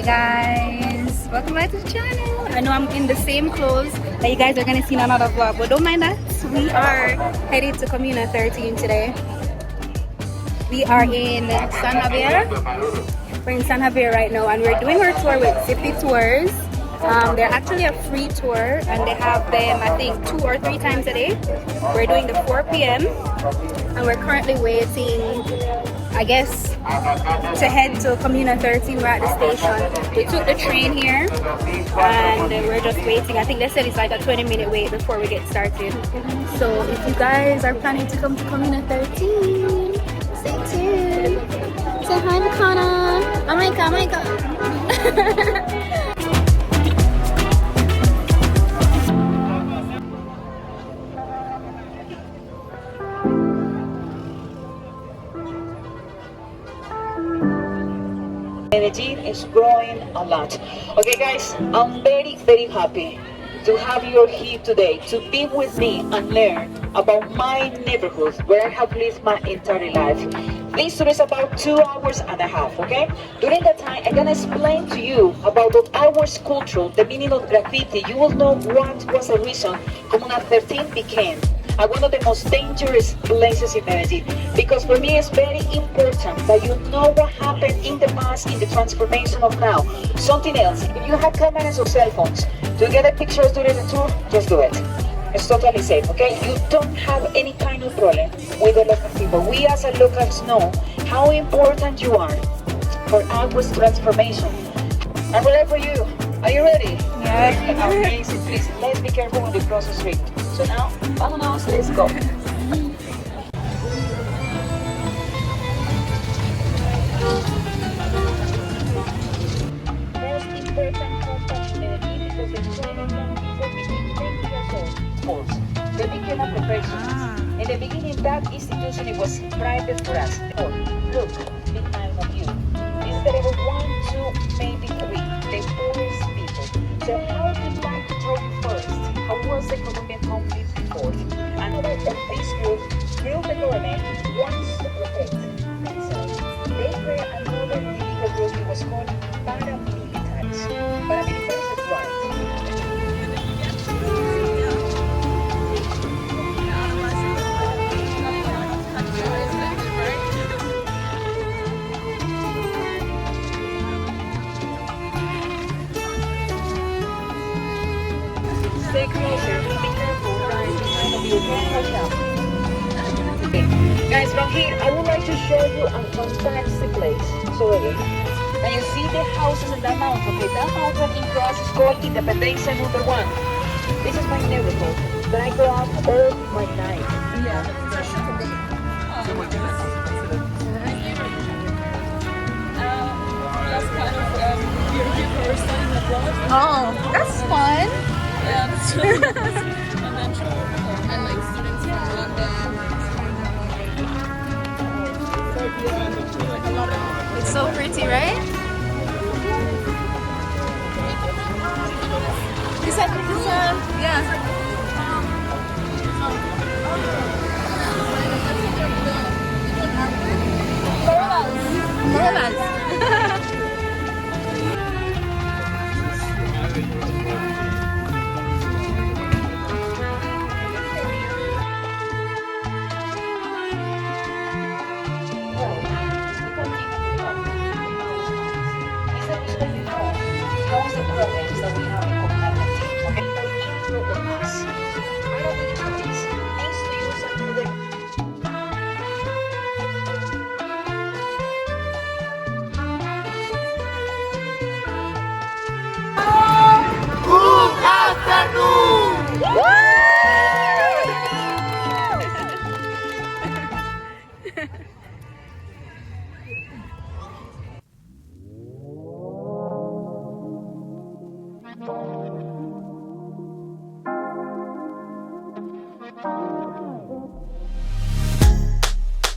Hey guys, welcome back to the channel. I know I'm in the same clothes that you guys are gonna see in another vlog, but don't mind that. We are headed to Comuna 13 today. We are in San Javier. We're in San Javier right now, and we're doing our tour with Zippy Tours. They're actually a free tour, and they have them, I think, 2 or 3 times a day. We're doing the 4 p.m. and we're currently waiting, I guess, to head to Comuna 13. We're at the station. We took the train here, and we're just waiting. I think they said it's like a 20-minute wait before we get started. So if you guys are planning to come to Comuna 13, stay tuned. Say hi, Makana. Oh my god, oh my god. Medellin is growing a lot. Okay guys, I'm very happy to have you here today to be with me and learn about my neighborhood where I have lived my entire life. This tour is about 2.5 hours, okay? During that time, I'm gonna explain to you about what our culture, the meaning of graffiti. You will know what was the reason Comuna 13 became one of the most dangerous places in Medellin, because for me it's very important that you know what happened in the past, in the transformation of now. Something else, if you have cameras or cell phones to get the pictures during the tour, just do it. It's totally safe, okay? You don't have any kind of problem with the local people. We as a locals know how important you are for our transformation. I'm ready for you. Are you ready? Yeah. Amazing. Please, let's be careful on the cross street. So now, vámonos, let's go. Most important company in Medellin because the 20 young people between 20 years old, they became a professional. In the beginning, that institution, it was private for us. Oh, look, behind of you. This is the level 1, 2, maybe 3, the poorest people. So how would you like to tell you first? How was the Colombian conflict before? Another of this group the government wants to protect themselves. They create another illegal group. It was called paramilitaries. Paramilitaries is right. Stay closer, be careful, guys, behind of you, don't rush out. Okay. Guys, from here, I would like to show you a fantastic place. So, now you see the houses in that mountain, okay? That mountain in cross is called Independencia number 1. This is my neighborhood, that I go out all my night. Yeah. That's kind of your first time in the vlog. Oh, that's fun. Yeah, that's really nice. And then and like students from London. It's so pretty, right? Is that yeah. Coronas. Those are the programs that we have in Comuna 13. Okay, they're in the mass. I don't really have this. I used to use it for the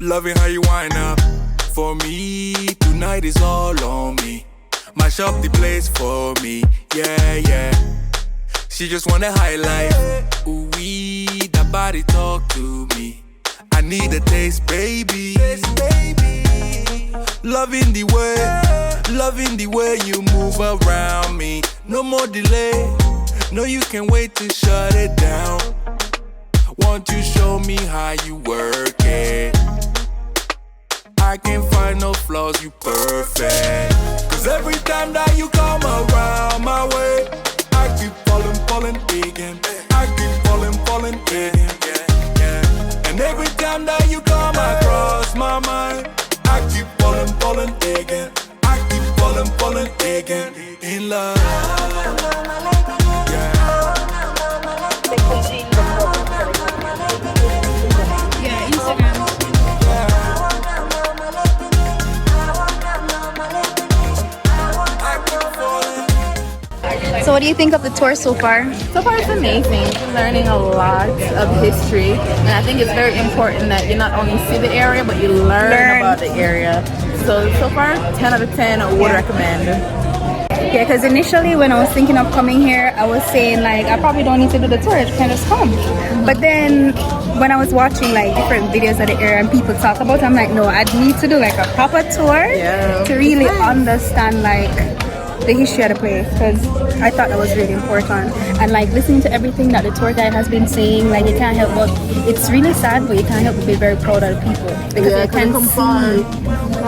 Loving how you wind up for me. Tonight is all on me. Mash up the place for me. Yeah. She just wanna highlight. Ooh, that body talk to me. I need a taste, baby. Loving the way Loving the way you move around me. No more delay. No, you can't wait to shut it down. Won't you show me how you work it? I can't find no flaws, you perfect. Cause every time that you come around my way, I keep falling again. I keep falling again. And every time that you come across my mind, I keep falling again. I keep falling again. In love. Yeah, Instagram. So what do you think of the tour so far? So far, it's amazing. Learning a lot of history, and I think it's very important that you not only see the area, but you learn about the area. So far, 10 out of 10, I would recommend. Yeah, because initially when I was thinking of coming here, I was saying like I probably don't need to do the tour, I can just come. But then when I was watching like different videos of the area and people talk about it, I'm like, no, I need to do like a proper tour to really understand like the history of the place, because I thought that was really important. And like listening to everything that the tour guide has been saying, like you can't help but, it's really sad, but you can't help but be very proud of the people, because you can see,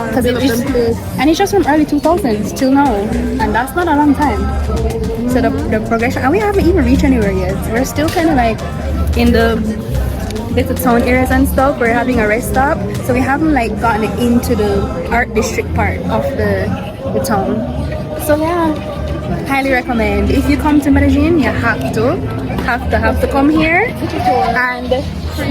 because it's just from early 2000s till now, and that's not a long time. So the progression, and we haven't even reached anywhere yet. We're still kind of like in the little town areas and stuff. We're having a rest stop, so we haven't like gotten into the art district part of the town. So yeah, highly recommend. If you come to Medellin, you have to come here, and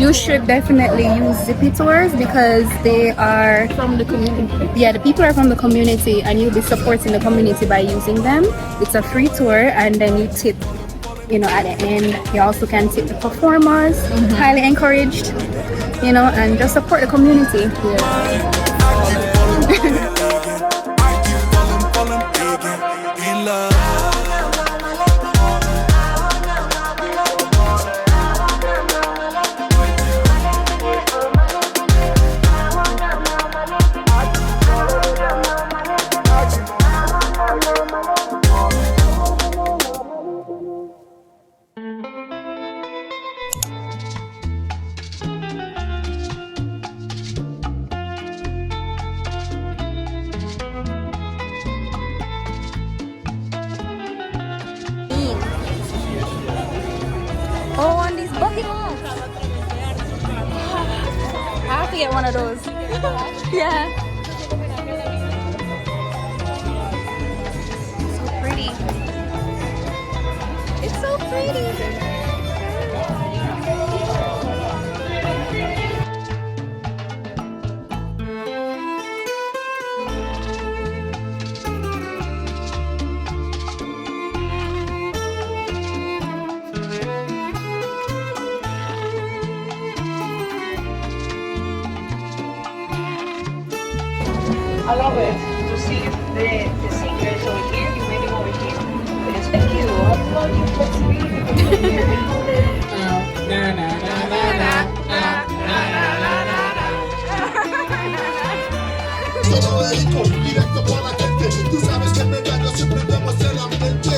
you should definitely use Zippy tours, because they are from the community. Yeah, the people are from the community, and you'll be supporting the community by using them. It's a free tour, and then you tip, you know, at the end. You also can tip the performers. Highly encouraged, you know, and just support the community. Oh, on these bucket hats. I have to get one of those. Yeah. So pretty. It's so pretty. I love it to see the singers over here. You made them over here. Yes, thank you. I love your flexibility. Solo dedico, directo por la gente. Tú sabes que en verano siempre vemos el ambiente.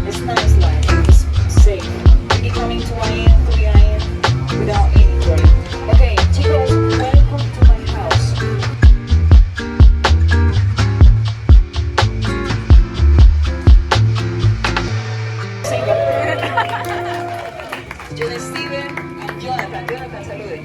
It's nice life. It's safe. You be coming 2 a.m., 3 a.m. without any break. Okay, chicos, welcome to my house. John Steven and Jonathan. Jonathan, salude.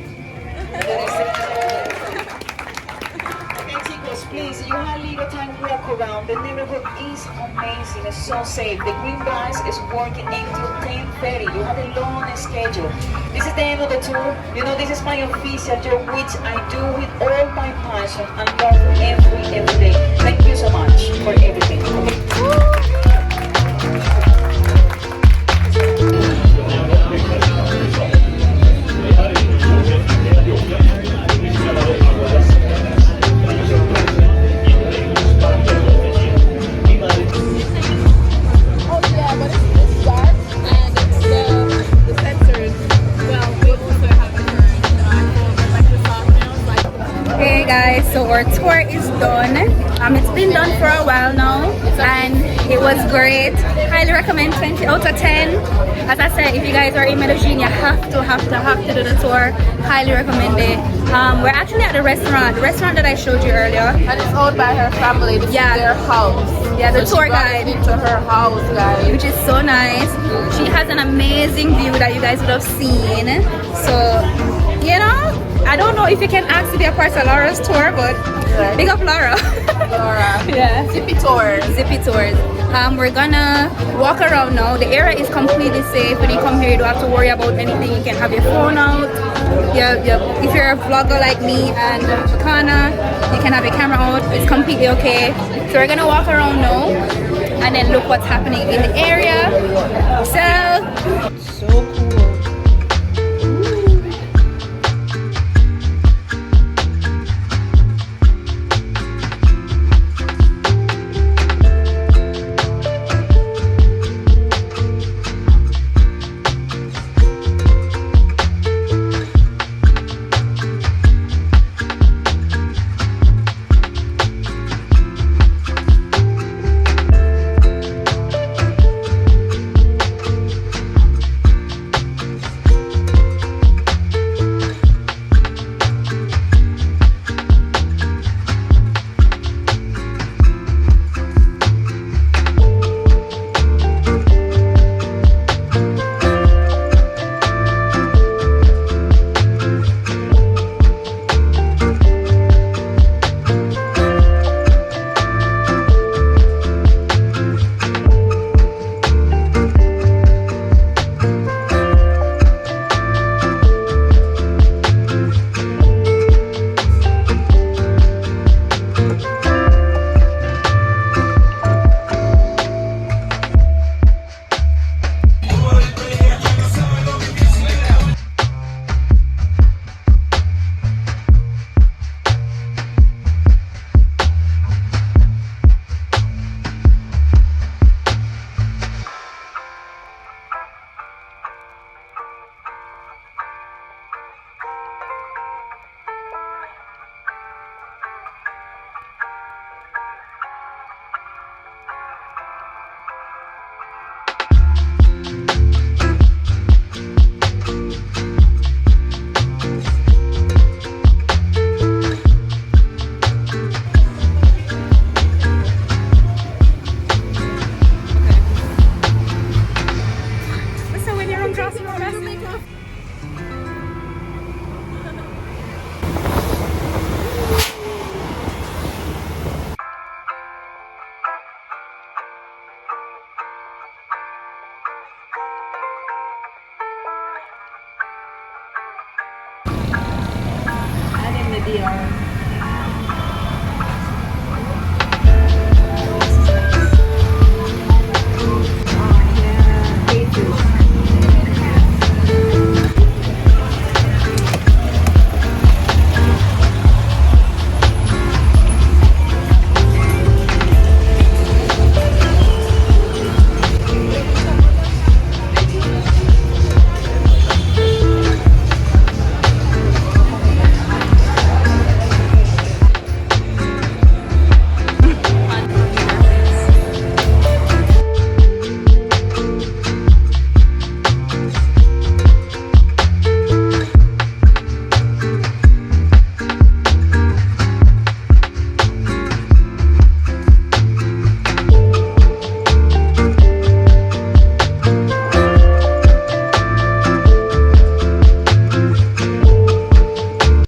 Okay, chicos, please, you have a little time to walk around. The neighborhood is amazing. It's so safe. The green bus is working until 10:30. You have a long schedule. This is the end of the tour. You know, this is my official job, which I do with all my passion and love every day. Thank you so much for everything. Okay guys, so our tour is done. It's been done for a while now and it was great. Highly recommend, 20 out of 10. As I said, if you guys are in Medellin, you have to do the tour. Highly recommend it. We're actually at the restaurant that I showed you earlier. And it's owned by her family. This is their house. Yeah, the So tour she brought guide. it into her house, guys. Which is so nice. She has an amazing view that you guys would have seen. So, you know, I don't know if you can ask to be a part of Laura's tour, but big up Laura. Laura. Yeah. Zippy tours. Zippy tours. We're gonna walk around now. The area is completely safe. When you come here, you don't have to worry about anything. You can have your phone out. If you're a vlogger like me and Kana, you can have your camera out. It's completely okay. So we're gonna walk around now and then look what's happening in the area. So cool.